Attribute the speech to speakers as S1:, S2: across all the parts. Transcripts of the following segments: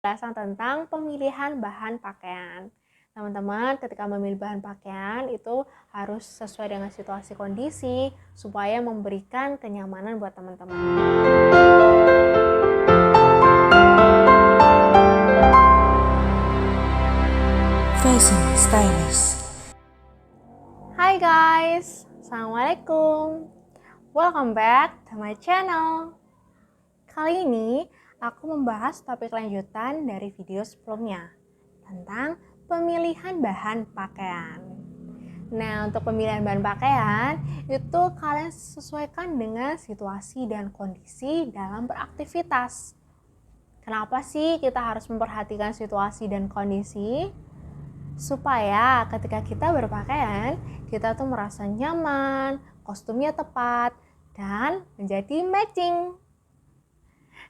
S1: Pembahasan tentang pemilihan bahan pakaian. Teman-teman, ketika memilih bahan pakaian itu harus sesuai dengan situasi kondisi supaya memberikan kenyamanan buat teman-teman.
S2: Fashion Stylist.
S1: Hai guys, Assalamualaikum. Welcome back to my channel. Kali ini aku membahas topik lanjutan dari video sebelumnya tentang pemilihan bahan pakaian. Nah, untuk pemilihan bahan pakaian itu kalian sesuaikan dengan situasi dan kondisi dalam beraktivitas. Kenapa sih kita harus memperhatikan situasi dan kondisi? Supaya ketika kita berpakaian, kita tuh merasa nyaman, kostumnya tepat, dan menjadi matching.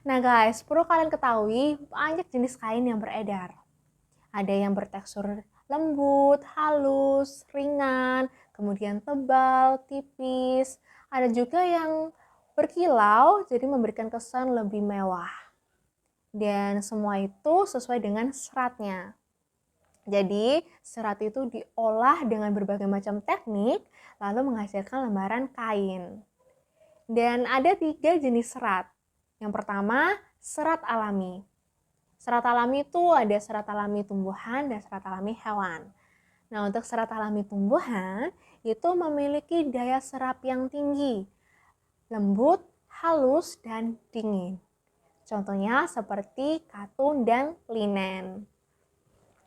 S1: Nah guys, perlu kalian ketahui banyak jenis kain yang beredar. Ada yang bertekstur lembut, halus, ringan, kemudian tebal, tipis. Ada juga yang berkilau, jadi memberikan kesan lebih mewah. Dan semua itu sesuai dengan seratnya. Jadi, serat itu diolah dengan berbagai macam teknik, lalu menghasilkan lembaran kain. Dan ada 3 jenis serat. Yang pertama, serat alami. Serat alami itu ada serat alami tumbuhan dan serat alami hewan. Nah, untuk serat alami tumbuhan itu memiliki daya serap yang tinggi, lembut, halus, dan dingin. Contohnya seperti katun dan linen.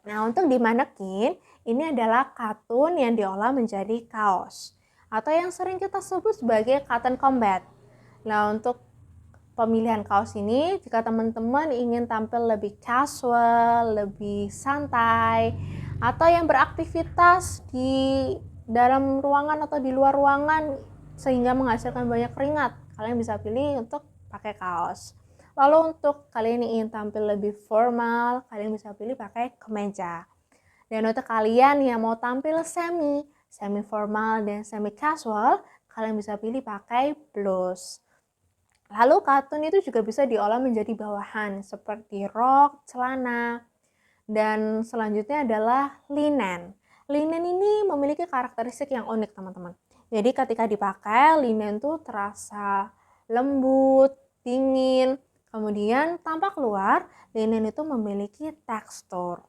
S1: Nah, untuk di manekin, ini adalah katun yang diolah menjadi kaos atau yang sering kita sebut sebagai cotton combat. Nah, untuk pemilihan kaos ini, jika teman-teman ingin tampil lebih casual, lebih santai, atau yang beraktivitas di dalam ruangan atau di luar ruangan sehingga menghasilkan banyak keringat, kalian bisa pilih untuk pakai kaos. Lalu untuk kalian yang ingin tampil lebih formal, kalian bisa pilih pakai kemeja. Dan untuk kalian yang mau tampil semi formal dan semi casual, kalian bisa pilih pakai blus. Lalu katun itu juga bisa diolah menjadi bawahan seperti rok, celana, dan selanjutnya adalah linen. Linen ini memiliki karakteristik yang unik teman-teman. Jadi ketika dipakai, linen tuh terasa lembut, dingin, kemudian tampak luar, linen itu memiliki tekstur.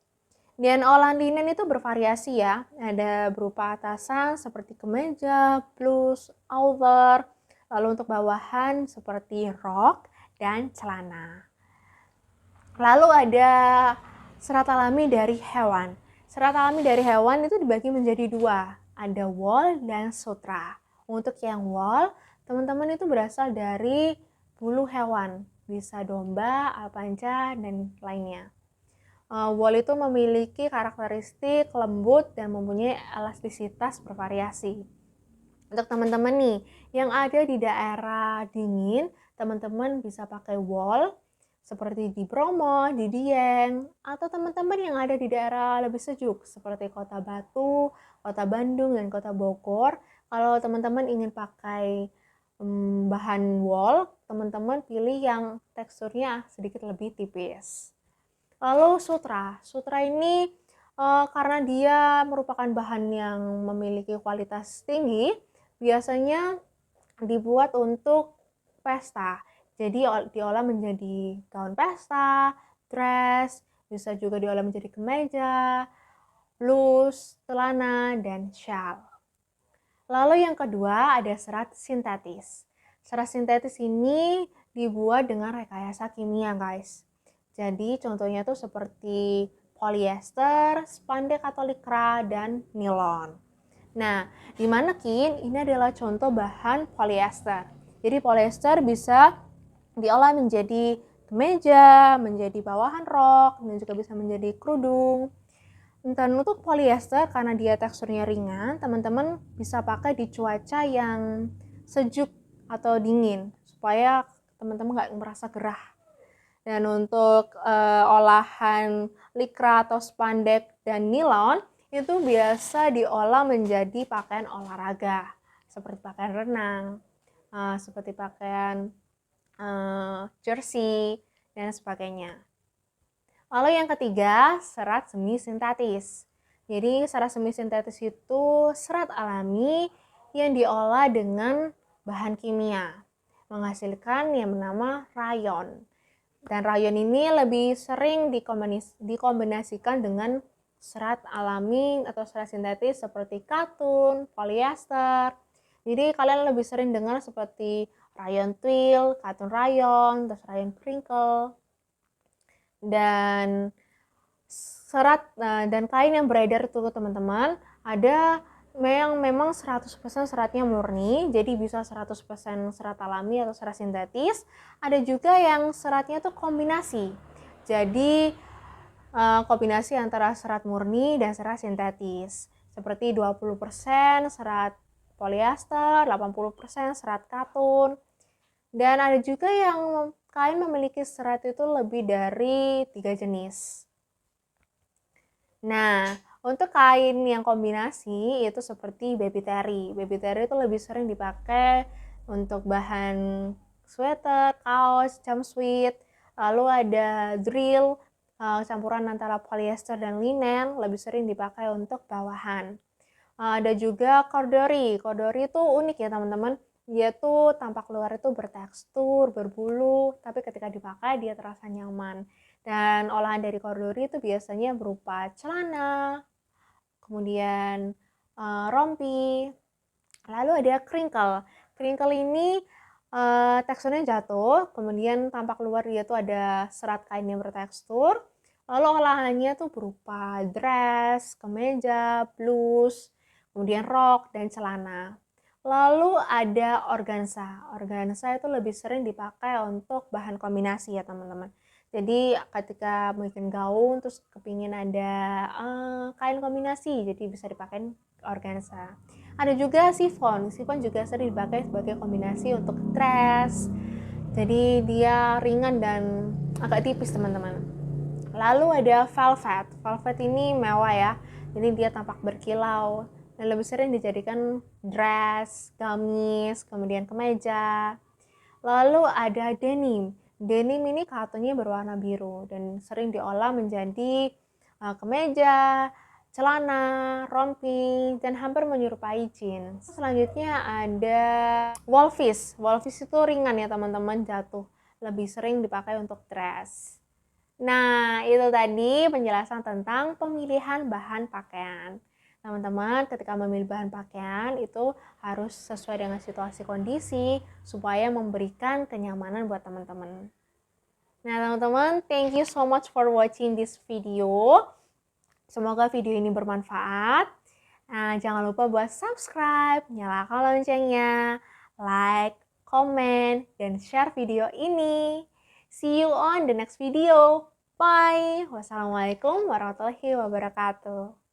S1: Dan olahan linen itu bervariasi ya, ada berupa atasan seperti kemeja, blus, outer, lalu untuk bawahan seperti rok dan celana. Lalu ada serat alami dari hewan. Serat alami dari hewan itu dibagi menjadi 2, ada wool dan sutra. Untuk yang wool, teman-teman itu berasal dari bulu hewan, bisa domba, alpanca, dan lainnya. Wool itu memiliki karakteristik lembut dan mempunyai elastisitas bervariasi. Untuk teman-teman nih yang ada di daerah dingin, teman-teman bisa pakai wool seperti di Bromo, di Dieng, atau teman-teman yang ada di daerah lebih sejuk seperti Kota Batu, Kota Bandung, dan Kota Bogor. Kalau teman-teman ingin pakai bahan wool, teman-teman pilih yang teksturnya sedikit lebih tipis. Lalu sutra ini karena dia merupakan bahan yang memiliki kualitas tinggi, biasanya dibuat untuk pesta. Jadi diolah menjadi gaun pesta, dress, bisa juga diolah menjadi kemeja, blus, celana, dan shawl. Lalu yang kedua ada serat sintetis. Serat sintetis ini dibuat dengan rekayasa kimia, guys. Jadi contohnya tuh seperti polyester, spandek atau likra, dan nilon. Nah, di manekin ini adalah contoh bahan polyester. Jadi polyester bisa diolah menjadi kemeja, menjadi bawahan rok, dan juga bisa menjadi kerudung. Dan untuk polyester karena dia teksturnya ringan, teman-teman bisa pakai di cuaca yang sejuk atau dingin supaya teman-teman nggak merasa gerah. Dan untuk olahan likra atau spandek dan nilon itu biasa diolah menjadi pakaian olahraga seperti pakaian renang, seperti pakaian jersey dan sebagainya. Lalu yang ketiga, serat semi-sintetis. Jadi serat semi-sintetis itu serat alami yang diolah dengan bahan kimia, menghasilkan yang bernama rayon. Dan rayon ini lebih sering dikombinasikan dengan serat alami atau serat sintetis seperti katun, polyester. Jadi kalian lebih sering dengar seperti rayon twill, katun rayon, terus rayon crinkle. Dan serat dan kain yang beredar itu teman-teman, ada yang memang 100% seratnya murni, jadi bisa 100% serat alami atau serat sintetis. Ada juga yang seratnya itu kombinasi. Jadi kombinasi antara serat murni dan serat sintetis. Seperti 20% serat polyester, 80% serat katun. Dan ada juga yang kain memiliki serat itu lebih dari 3 jenis. Nah, untuk kain yang kombinasi itu seperti baby terry. Baby terry itu lebih sering dipakai untuk bahan sweater, kaos, jumpsuit. Lalu ada drill, campuran antara polyester dan linen, lebih sering dipakai untuk bawahan. Ada juga corduroy. Corduroy itu unik ya teman-teman. Dia tuh tampak luar itu bertekstur, berbulu, tapi ketika dipakai dia terasa nyaman. Dan olahan dari corduroy itu biasanya berupa celana, kemudian rompi, lalu ada crinkle. Crinkle ini teksturnya jatuh, kemudian tampak luar dia tuh ada serat kain yang bertekstur. Lalu olahannya tuh berupa dress, kemeja, blus, kemudian rok dan celana. Lalu ada organza. Organza itu lebih sering dipakai untuk bahan kombinasi ya teman-teman. Jadi ketika bikin gaun terus kepingin ada kain kombinasi, jadi bisa dipakai organza. Ada juga chiffon. Chiffon juga sering dipakai sebagai kombinasi untuk dress. Jadi dia ringan dan agak tipis teman-teman. Lalu ada velvet. Velvet ini mewah ya. Jadi dia tampak berkilau dan lebih sering dijadikan dress, gamis, kemudian kemeja. Lalu ada denim. Denim ini katunnya berwarna biru dan sering diolah menjadi kemeja, celana, rompi, dan hampir menyerupai jeans. Selanjutnya ada wolfish. Wolfish itu ringan ya teman-teman, jatuh. Lebih sering dipakai untuk dress. Nah, itu tadi penjelasan tentang pemilihan bahan pakaian. Teman-teman, ketika memilih bahan pakaian itu harus sesuai dengan situasi kondisi supaya memberikan kenyamanan buat teman-teman. Nah, teman-teman, thank you so much for watching this video. Semoga video ini bermanfaat. Nah, jangan lupa buat subscribe, nyalakan loncengnya, like, comment, dan share video ini. See you on the next video. Bye. Wassalamualaikum warahmatullahi wabarakatuh.